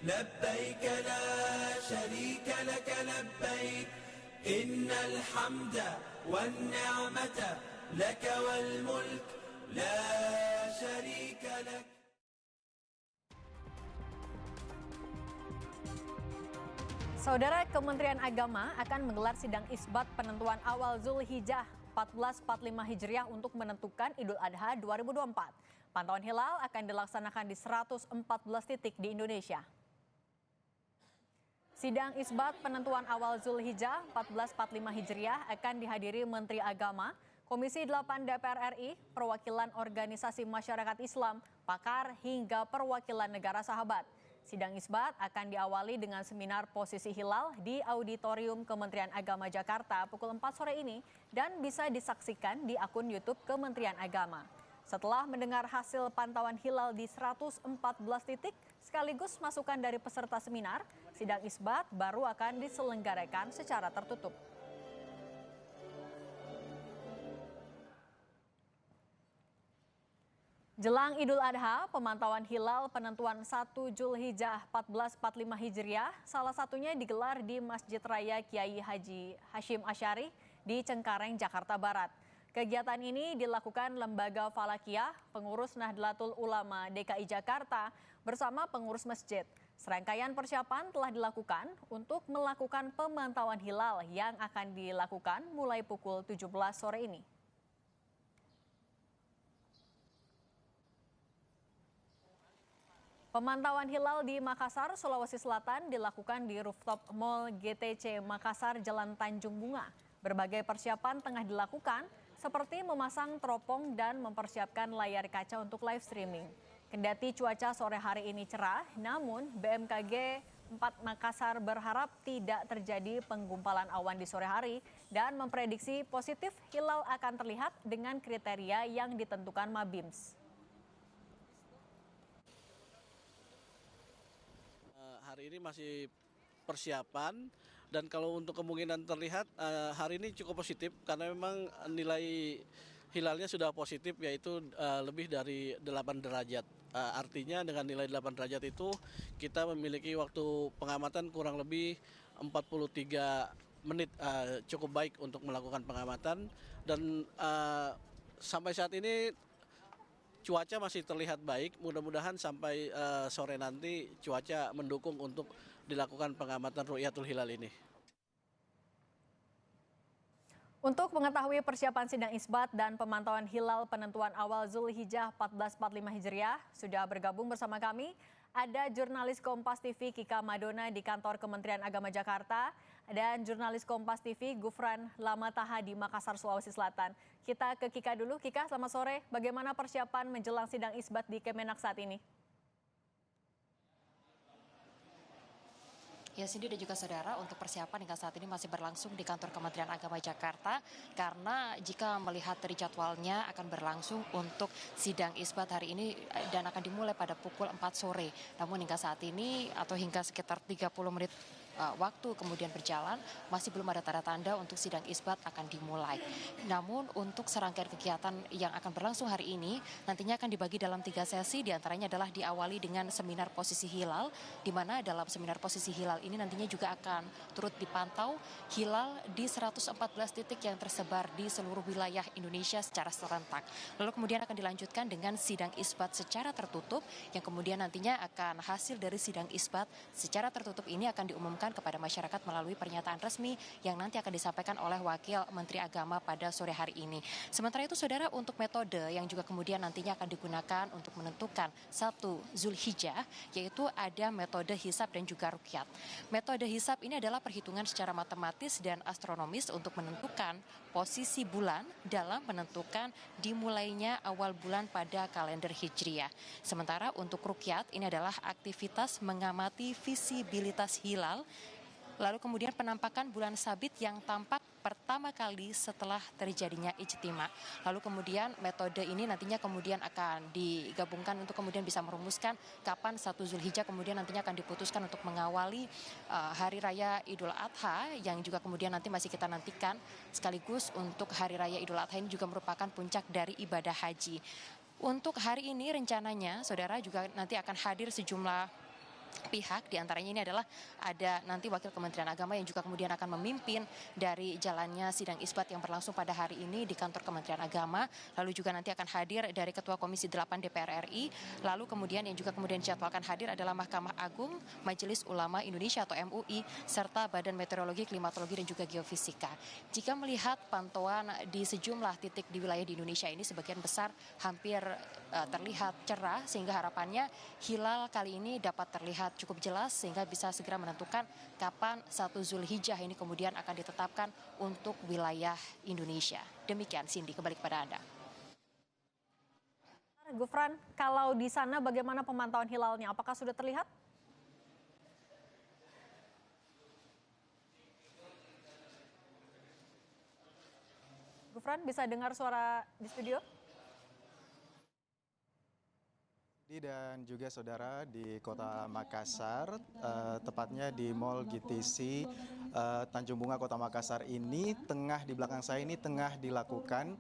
لبيك لا شريك لك لبيك إن الحمد والنعمة لك والملك لا شريك لك. Saudara, Kementerian Agama akan menggelar sidang isbat penentuan awal Zulhijjah 1445 Hijriah untuk menentukan Idul Adha 2024. Pantauan hilal akan dilaksanakan di 114 titik di Indonesia. Sidang isbat penentuan awal Zulhijjah 1445 Hijriah akan dihadiri Menteri Agama, Komisi 8 DPR RI, perwakilan organisasi masyarakat Islam, pakar hingga perwakilan negara sahabat. Sidang isbat akan diawali dengan seminar posisi hilal di Auditorium Kementerian Agama Jakarta pukul 4 sore ini dan bisa disaksikan di akun YouTube Kementerian Agama. Setelah mendengar hasil pantauan hilal di 114 titik sekaligus masukan dari peserta seminar, sidang isbat baru akan diselenggarakan secara tertutup. Jelang Idul Adha, pemantauan hilal penentuan 1 Zulhijjah 1445 Hijriah salah satunya digelar di Masjid Raya Kiai Haji Hashim Asy'ari di Cengkareng, Jakarta Barat. Kegiatan ini dilakukan Lembaga Falakiyah, Pengurus Nahdlatul Ulama DKI Jakarta bersama pengurus masjid. Serangkaian persiapan telah dilakukan untuk melakukan pemantauan hilal yang akan dilakukan mulai pukul 17 sore ini. Pemantauan hilal di Makassar, Sulawesi Selatan dilakukan di rooftop Mall GTC Makassar, Jalan Tanjung Bunga. Berbagai persiapan tengah dilakukan, seperti memasang teropong dan mempersiapkan layar kaca untuk live streaming. Kendati cuaca sore hari ini cerah, namun BMKG 4 Makassar berharap tidak terjadi penggumpalan awan di sore hari dan memprediksi positif hilal akan terlihat dengan kriteria yang ditentukan Mabims. Hari ini masih persiapan dan kalau untuk kemungkinan terlihat hari ini cukup positif karena memang nilai hilalnya sudah positif yaitu lebih dari 8 derajat. Artinya dengan nilai 8 derajat itu kita memiliki waktu pengamatan kurang lebih 43 menit cukup baik untuk melakukan pengamatan dan sampai saat ini cuaca masih terlihat baik, mudah-mudahan sampai sore nanti cuaca mendukung untuk dilakukan pengamatan Ru'yatul Hilal ini. Untuk mengetahui persiapan sidang isbat dan pemantauan hilal penentuan awal Zulhijjah 1445 Hijriah, sudah bergabung bersama kami ada jurnalis Kompas TV Kika Madona di kantor Kementerian Agama Jakarta dan jurnalis Kompas TV Gufran Lamataha di Makassar, Sulawesi Selatan. Kita ke Kika dulu. Kika, selamat sore. Bagaimana persiapan menjelang sidang isbat di Kemenak saat ini? Ya, Cindy dan juga saudara, untuk persiapan hingga saat ini masih berlangsung di kantor Kementerian Agama Jakarta karena jika melihat dari jadwalnya akan berlangsung untuk sidang isbat hari ini dan akan dimulai pada pukul 4 sore. Namun hingga saat ini atau hingga sekitar 30 menit waktu kemudian berjalan masih belum ada tanda-tanda untuk sidang isbat akan dimulai. Namun untuk serangkaian kegiatan yang akan berlangsung hari ini nantinya akan dibagi dalam 3 sesi, diantaranya adalah diawali dengan seminar posisi hilal, di mana dalam seminar posisi hilal ini nantinya juga akan turut dipantau hilal di 114 titik yang tersebar di seluruh wilayah Indonesia secara serentak. Lalu kemudian akan dilanjutkan dengan sidang isbat secara tertutup yang kemudian nantinya akan hasil dari sidang isbat secara tertutup ini akan diumumkan kepada masyarakat melalui pernyataan resmi yang nanti akan disampaikan oleh Wakil Menteri Agama pada sore hari ini. Sementara itu saudara, untuk metode yang juga kemudian nantinya akan digunakan untuk menentukan 1 Zulhijjah, yaitu ada metode hisab dan juga ruqyat. Metode hisab ini adalah perhitungan secara matematis dan astronomis untuk menentukan posisi bulan dalam menentukan dimulainya awal bulan pada kalender Hijriah. Sementara untuk ruqyat ini adalah aktivitas mengamati visibilitas hilal, lalu kemudian penampakan bulan sabit yang tampak pertama kali setelah terjadinya ijtima. Lalu kemudian metode ini nantinya kemudian akan digabungkan untuk kemudian bisa merumuskan kapan 1 Zulhijjah kemudian nantinya akan diputuskan untuk mengawali Hari Raya Idul Adha yang juga kemudian nanti masih kita nantikan, sekaligus untuk Hari Raya Idul Adha ini juga merupakan puncak dari ibadah haji. Untuk hari ini rencananya saudara juga nanti akan hadir sejumlah pihak, diantaranya ini adalah ada nanti Wakil Kementerian Agama yang juga kemudian akan memimpin dari jalannya sidang isbat yang berlangsung pada hari ini di kantor Kementerian Agama, lalu juga nanti akan hadir dari Ketua Komisi 8 DPR RI, lalu kemudian yang juga kemudian dijadwalkan hadir adalah Mahkamah Agung, Majelis Ulama Indonesia atau MUI, serta Badan Meteorologi, Klimatologi dan juga Geofisika. Jika melihat pantauan di sejumlah titik di wilayah di Indonesia ini sebagian besar hampir terlihat cerah, sehingga harapannya hilal kali ini dapat terlihat cukup jelas sehingga bisa segera menentukan kapan 1 Zulhijjah ini kemudian akan ditetapkan untuk wilayah Indonesia. Demikian Cindy, kembali kepada Anda. Gufran, kalau di sana bagaimana pemantauan hilalnya? Apakah sudah terlihat? Gufran, bisa dengar suara di studio? Dan juga saudara di Kota Makassar, tepatnya di Mall GTC Tanjung Bunga Kota Makassar ini di belakang saya ini tengah dilakukan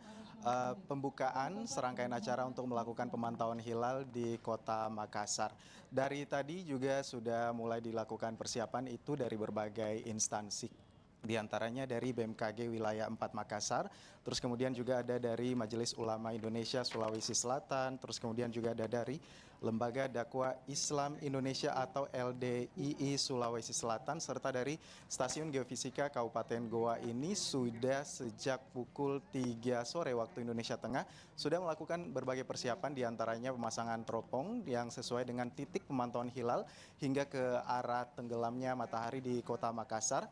pembukaan serangkaian acara untuk melakukan pemantauan hilal di Kota Makassar. Dari tadi juga sudah mulai dilakukan persiapan itu dari berbagai instansi. Di antaranya dari BMKG Wilayah 4 Makassar, terus kemudian juga ada dari Majelis Ulama Indonesia Sulawesi Selatan, terus kemudian juga ada dari Lembaga Dakwah Islam Indonesia atau LDII Sulawesi Selatan, serta dari Stasiun Geofisika Kabupaten Goa ini sudah sejak pukul 3 sore waktu Indonesia Tengah sudah melakukan berbagai persiapan, di antaranya pemasangan teropong yang sesuai dengan titik pemantauan hilal hingga ke arah tenggelamnya matahari di Kota Makassar,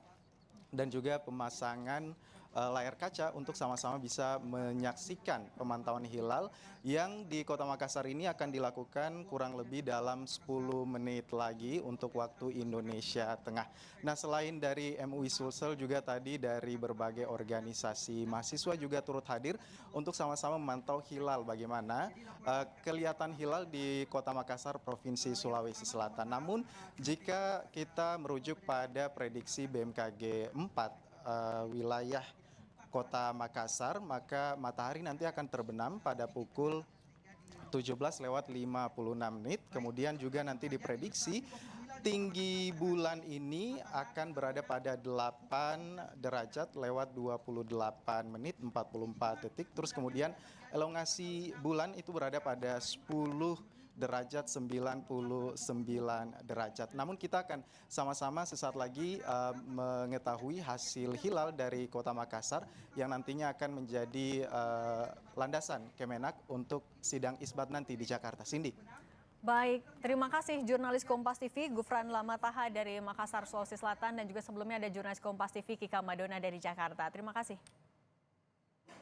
dan juga pemasangan layar kaca untuk sama-sama bisa menyaksikan pemantauan hilal yang di Kota Makassar ini akan dilakukan kurang lebih dalam 10 menit lagi untuk waktu Indonesia Tengah. Nah, selain dari MUI Sulsel juga tadi dari berbagai organisasi mahasiswa juga turut hadir untuk sama-sama memantau hilal, bagaimana kelihatan hilal di Kota Makassar, Provinsi Sulawesi Selatan. Namun jika kita merujuk pada prediksi BMKG 4 wilayah Kota Makassar, maka matahari nanti akan terbenam pada pukul 17:56. Kemudian juga nanti diprediksi tinggi bulan ini akan berada pada 8 derajat lewat 28 menit 44 detik. Terus kemudian elongasi bulan itu berada pada 10 derajat 99 derajat. Namun kita akan sama-sama sesaat lagi mengetahui hasil hilal dari Kota Makassar yang nantinya akan menjadi landasan Kemenak untuk sidang isbat nanti di Jakarta. Cindy. Baik, terima kasih jurnalis Kompas TV Gufran Lamataha dari Makassar, Sulawesi Selatan, dan juga sebelumnya ada jurnalis Kompas TV Kika Madona dari Jakarta. Terima kasih.